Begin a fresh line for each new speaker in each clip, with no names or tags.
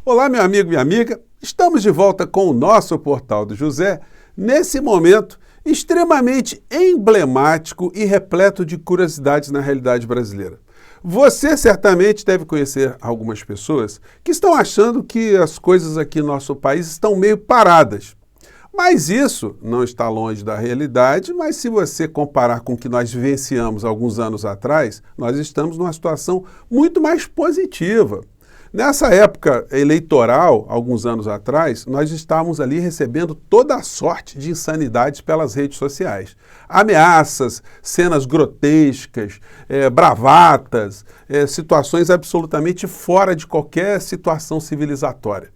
Olá, meu amigo, minha amiga. Estamos de volta com o nosso Portal do José, nesse momento extremamente emblemático e repleto de curiosidades na realidade brasileira. Você certamente deve conhecer algumas pessoas que estão achando que as coisas aqui no nosso país estão meio paradas. Mas isso não está longe da realidade, mas se você comparar com o que nós vivenciamos alguns anos atrás, nós estamos numa situação muito mais positiva. Nessa época eleitoral, alguns anos atrás, nós estávamos ali recebendo toda a sorte de insanidades pelas redes sociais. Ameaças, cenas grotescas, bravatas, situações absolutamente fora de qualquer situação civilizatória.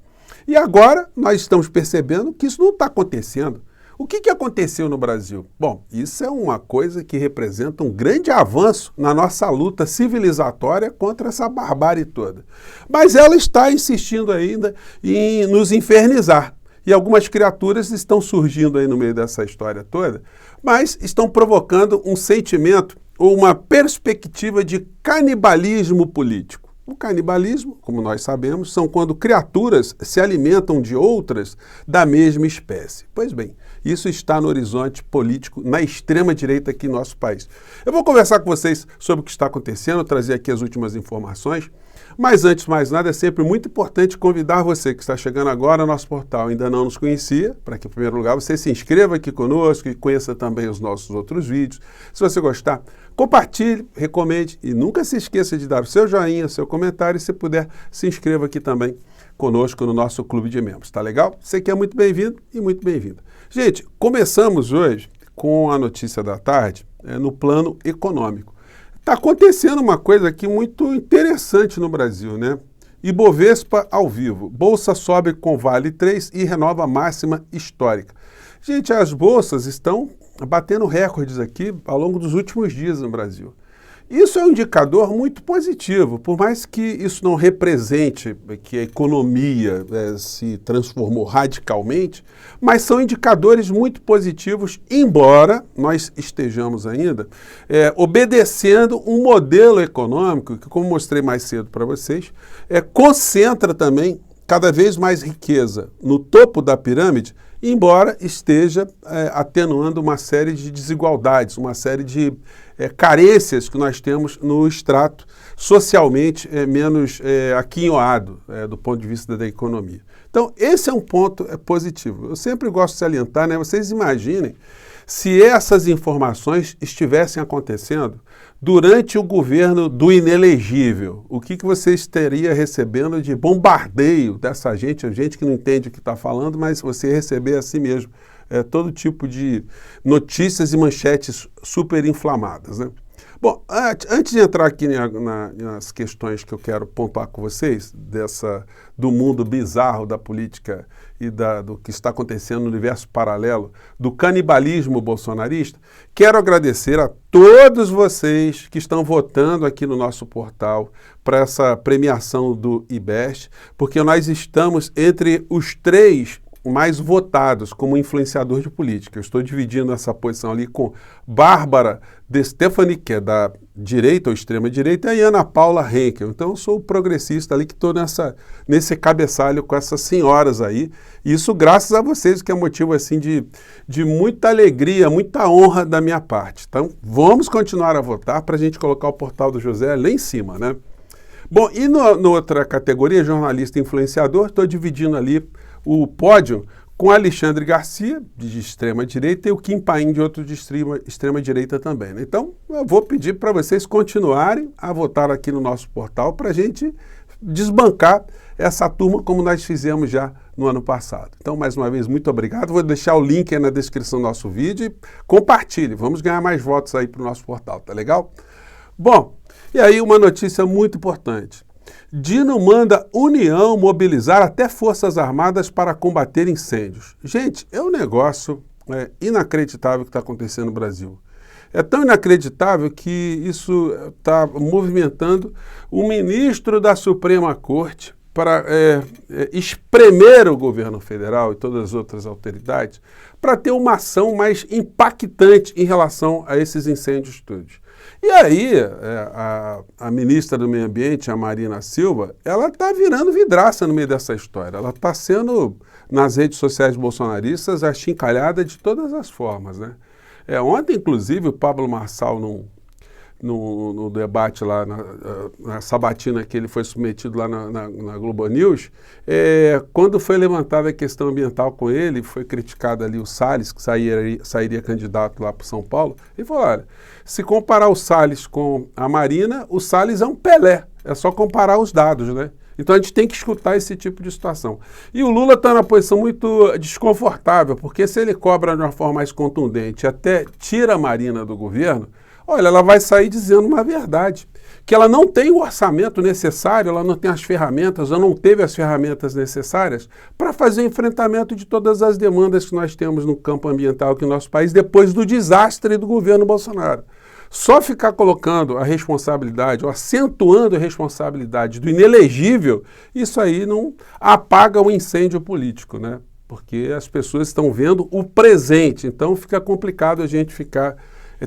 E agora nós estamos percebendo que isso não está acontecendo. O que aconteceu no Brasil? Bom, isso é uma coisa que representa um grande avanço na nossa luta civilizatória contra essa barbárie toda. Mas ela está insistindo ainda em nos infernizar. E algumas criaturas estão surgindo aí no meio dessa história toda, mas estão provocando um sentimento ou uma perspectiva de canibalismo político. O canibalismo, como nós sabemos, são quando criaturas se alimentam de outras da mesma espécie. Pois bem, isso está no horizonte político na extrema-direita aqui no nosso país. Eu vou conversar com vocês sobre o que está acontecendo, trazer aqui as últimas informações, mas antes de mais nada é sempre muito importante convidar você que está chegando agora ao nosso portal, ainda não nos conhecia, para que em primeiro lugar você se inscreva aqui conosco e conheça também os nossos outros vídeos. Se você gostar, compartilhe, recomende e nunca se esqueça de dar o seu joinha, o seu comentário e se puder, se inscreva aqui também conosco no nosso clube de membros, tá legal? Você que é muito bem-vindo e muito bem-vinda. Gente, começamos hoje com a notícia da tarde no plano econômico. Está acontecendo uma coisa aqui muito interessante no Brasil, né? Ibovespa ao vivo. Bolsa sobe com Vale 3 e renova máxima histórica. Gente, as bolsas estão batendo recordes aqui ao longo dos últimos dias no Brasil. Isso é um indicador muito positivo, por mais que isso não represente que a economia se transformou radicalmente, mas são indicadores muito positivos, embora nós estejamos ainda obedecendo um modelo econômico que, como mostrei mais cedo para vocês, concentra também cada vez mais riqueza no topo da pirâmide, embora esteja atenuando uma série de desigualdades, uma série de carências que nós temos no extrato socialmente menos aquinhoado do ponto de vista da economia. Então, esse é um ponto positivo. Eu sempre gosto de salientar, né? Vocês imaginem se essas informações estivessem acontecendo durante o governo do inelegível, o que você estaria recebendo de bombardeio dessa gente, a gente que não entende o que está falando, mas você receber assim mesmo todo tipo de notícias e manchetes super inflamadas, né? Bom, antes de entrar aqui nas questões que eu quero pontuar com vocês, do mundo bizarro da política e do que está acontecendo no universo paralelo, do canibalismo bolsonarista, quero agradecer a todos vocês que estão votando aqui no nosso portal para essa premiação do IBEST, porque nós estamos entre os 3 mais votados como influenciador de política. Eu estou dividindo essa posição ali com Bárbara De Stefani, que é da direita ou extrema-direita, e Ana Paula Henkel. Então eu sou o progressista ali que estou nesse cabeçalho com essas senhoras aí. Isso graças a vocês, que é motivo assim de muita alegria, muita honra da minha parte. Então vamos continuar a votar para a gente colocar o Portal do José lá em cima, né? Bom, e na outra categoria, jornalista e influenciador, estou dividindo ali o pódio com Alexandre Garcia, de extrema-direita, e o Kim Paim, de outro de extrema-direita também, né? Então, eu vou pedir para vocês continuarem a votar aqui no nosso portal para a gente desbancar essa turma como nós fizemos já no ano passado. Então, mais uma vez, muito obrigado. Vou deixar o link aí na descrição do nosso vídeo e compartilhe. Vamos ganhar mais votos aí para o nosso portal, tá legal? Bom, e aí uma notícia muito importante. Dino manda União mobilizar até Forças Armadas para combater incêndios. Gente, é um negócio inacreditável que está acontecendo no Brasil. É tão inacreditável que isso está movimentando o ministro da Suprema Corte para espremer o governo federal e todas as outras autoridades para ter uma ação mais impactante em relação a esses incêndios todos. E aí, a ministra do Meio Ambiente, a Marina Silva, ela está virando vidraça no meio dessa história. Ela está sendo, nas redes sociais bolsonaristas, achincalhada de todas as formas, né? Ontem, inclusive, o Pablo Marçal, no debate lá, na sabatina que ele foi submetido lá na Globo News, quando foi levantada a questão ambiental com ele, foi criticado ali o Salles, que sairia candidato lá para São Paulo, ele falou, olha, se comparar o Salles com a Marina, o Salles é um Pelé, é só comparar os dados, né? Então a gente tem que escutar esse tipo de situação. E o Lula está numa posição muito desconfortável, porque se ele cobra de uma forma mais contundente, até tira a Marina do governo, olha, ela vai sair dizendo uma verdade, que ela não tem o orçamento necessário, ela não tem as ferramentas, ela não teve as ferramentas necessárias para fazer o enfrentamento de todas as demandas que nós temos no campo ambiental aqui no nosso país depois do desastre do governo Bolsonaro. Só ficar colocando a responsabilidade, ou acentuando a responsabilidade do inelegível, isso aí não apaga o incêndio político, né? Porque as pessoas estão vendo o presente, então fica complicado a gente ficar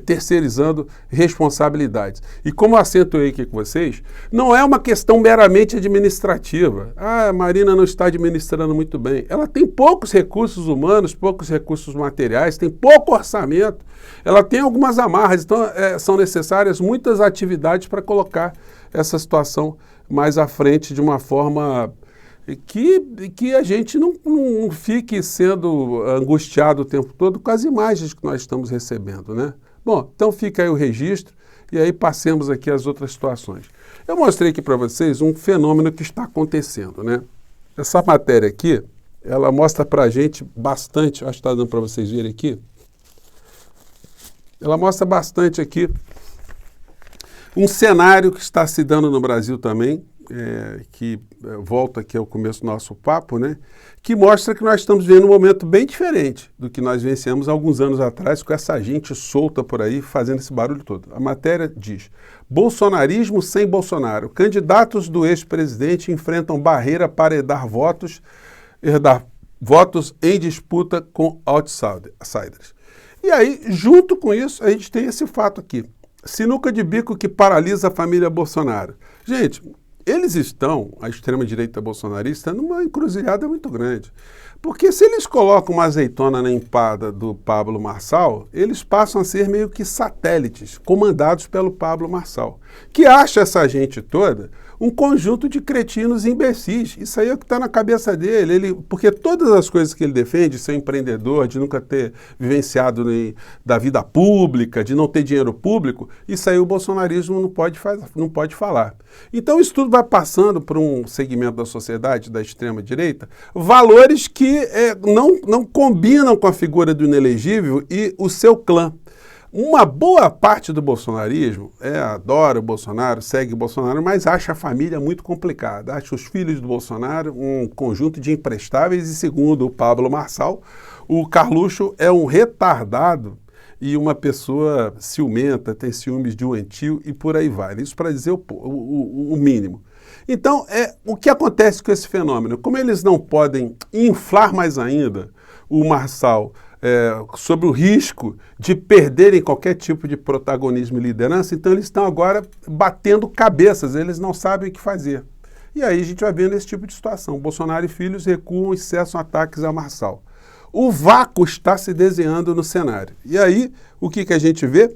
terceirizando responsabilidades. E como eu acentuei aqui com vocês, não é uma questão meramente administrativa. Ah, a Marina não está administrando muito bem. Ela tem poucos recursos humanos, poucos recursos materiais, tem pouco orçamento. Ela tem algumas amarras, então são necessárias muitas atividades para colocar essa situação mais à frente de uma forma que a gente não fique sendo angustiado o tempo todo com as imagens que nós estamos recebendo, né? Bom, então fica aí o registro e aí passemos aqui às outras situações. Eu mostrei aqui para vocês um fenômeno que está acontecendo, né? Essa matéria aqui, ela mostra para a gente bastante, acho que está dando para vocês verem aqui, ela mostra bastante aqui um cenário que está se dando no Brasil também, que volta aqui ao começo do nosso papo, né? Que mostra que nós estamos vivendo um momento bem diferente do que nós vencemos alguns anos atrás com essa gente solta por aí fazendo esse barulho todo. A matéria diz, bolsonarismo sem Bolsonaro. Candidatos do ex-presidente enfrentam barreira para herdar votos em disputa com outsiders. E aí, junto com isso, a gente tem esse fato aqui. Sinuca de bico que paralisa a família Bolsonaro. Gente, eles estão, a extrema-direita bolsonarista, numa encruzilhada muito grande. Porque se eles colocam uma azeitona na empada do Pablo Marçal, eles passam a ser meio que satélites, comandados pelo Pablo Marçal, que acha essa gente toda um conjunto de cretinos imbecis. Isso aí é o que está na cabeça dele. Porque todas as coisas que ele defende, de ser empreendedor, de nunca ter vivenciado da vida pública, de não ter dinheiro público, isso aí o bolsonarismo não pode falar. Então isso tudo vai passando por um segmento da sociedade, da extrema-direita, valores que não combinam com a figura do inelegível e o seu clã. Uma boa parte do bolsonarismo adora o Bolsonaro, segue o Bolsonaro, mas acha a família muito complicada. Acha os filhos do Bolsonaro um conjunto de imprestáveis e, segundo o Pablo Marçal, o Carluxo é um retardado e uma pessoa ciumenta, tem ciúmes doentio e por aí vai. Isso para dizer o mínimo. Então, o que acontece com esse fenômeno? Como eles não podem inflar mais ainda o Marçal sobre o risco de perderem qualquer tipo de protagonismo e liderança, então eles estão agora batendo cabeças, eles não sabem o que fazer. E aí a gente vai vendo esse tipo de situação. Bolsonaro e filhos recuam e cessam ataques a Marçal. O vácuo está se desenhando no cenário. E aí, o que a gente vê?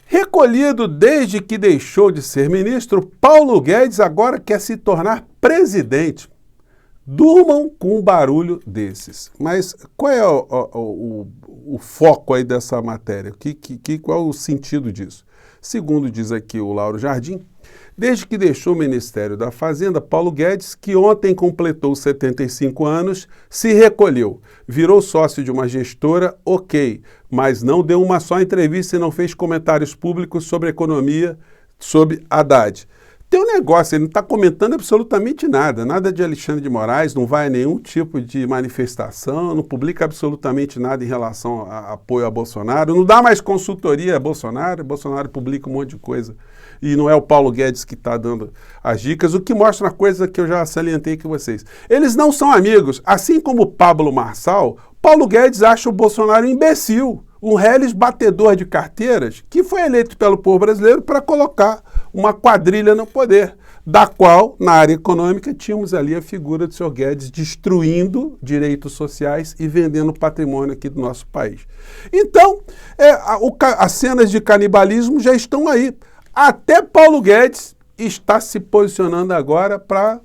Recolhido desde que deixou de ser ministro, Paulo Guedes agora quer se tornar presidente. Durmam com um barulho desses. Mas qual é o foco aí dessa matéria? Qual é o sentido disso? Segundo diz aqui o Lauro Jardim, desde que deixou o Ministério da Fazenda, Paulo Guedes, que ontem completou 75 anos, se recolheu. Virou sócio de uma gestora, ok, mas não deu uma só entrevista e não fez comentários públicos sobre economia, sobre Haddad. Tem um negócio, ele não está comentando absolutamente nada, nada de Alexandre de Moraes, não vai a nenhum tipo de manifestação, não publica absolutamente nada em relação a apoio a Bolsonaro, não dá mais consultoria a Bolsonaro publica um monte de coisa. E não é o Paulo Guedes que está dando as dicas, o que mostra uma coisa que eu já salientei com vocês. Eles não são amigos, assim como o Pablo Marçal, Paulo Guedes acha o Bolsonaro imbecil. um reles batedor de carteiras que foi eleito pelo povo brasileiro para colocar uma quadrilha no poder, da qual, na área econômica, tínhamos ali a figura do senhor Guedes destruindo direitos sociais e vendendo patrimônio aqui do nosso país. Então, as cenas de canibalismo já estão aí. Até Paulo Guedes está se posicionando agora para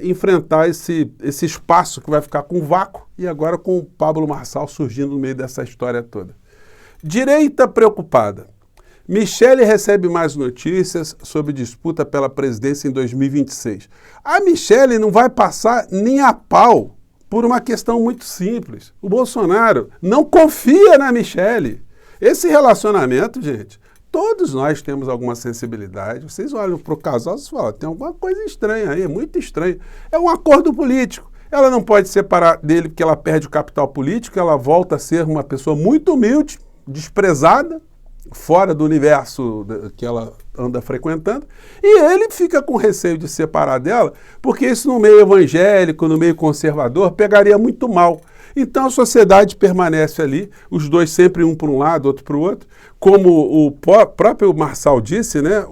enfrentar esse espaço que vai ficar com vácuo e agora com o Pablo Marçal surgindo no meio dessa história toda. Direita preocupada. Michele recebe mais notícias sobre disputa pela presidência em 2026. A Michele não vai passar nem a pau por uma questão muito simples. O Bolsonaro não confia na Michele. Esse relacionamento, gente, todos nós temos alguma sensibilidade. Vocês olham para o casal e falam, tem alguma coisa estranha aí, é muito estranho. É um acordo político. Ela não pode separar dele porque ela perde o capital político, ela volta a ser uma pessoa muito humilde, desprezada, fora do universo que ela anda frequentando, e ele fica com receio de separar dela, porque isso no meio evangélico, no meio conservador, pegaria muito mal. Então a sociedade permanece ali, os dois sempre um para um lado, outro para o outro. Como o próprio Marçal disse, né,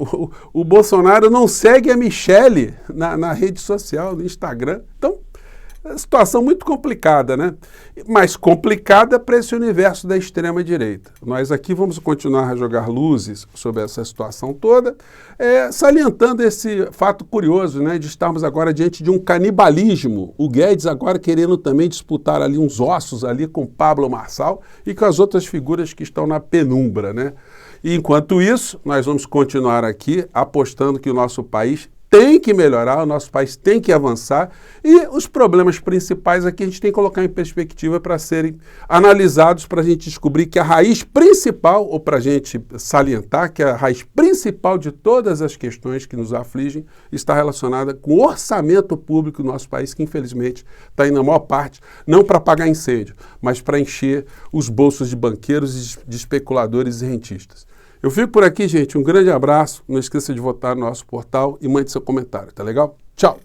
o Bolsonaro não segue a Michele na rede social, no Instagram. Então, é situação muito complicada, né? Mas complicada para esse universo da extrema-direita. Nós aqui vamos continuar a jogar luzes sobre essa situação toda, salientando esse fato curioso, né, de estarmos agora diante de um canibalismo. O Guedes agora querendo também disputar ali uns ossos ali com Pablo Marçal e com as outras figuras que estão na penumbra, né? E enquanto isso, nós vamos continuar aqui apostando que o nosso país tem que melhorar, o nosso país tem que avançar e os problemas principais aqui a gente tem que colocar em perspectiva para serem analisados, para a gente descobrir que a raiz principal, ou para a gente salientar que a raiz principal de todas as questões que nos afligem está relacionada com o orçamento público do nosso país, que infelizmente está indo na maior parte, não para pagar incêndio, mas para encher os bolsos de banqueiros, de especuladores e rentistas. Eu fico por aqui, gente. Um grande abraço. Não esqueça de votar no nosso portal e mande seu comentário, tá legal? Tchau!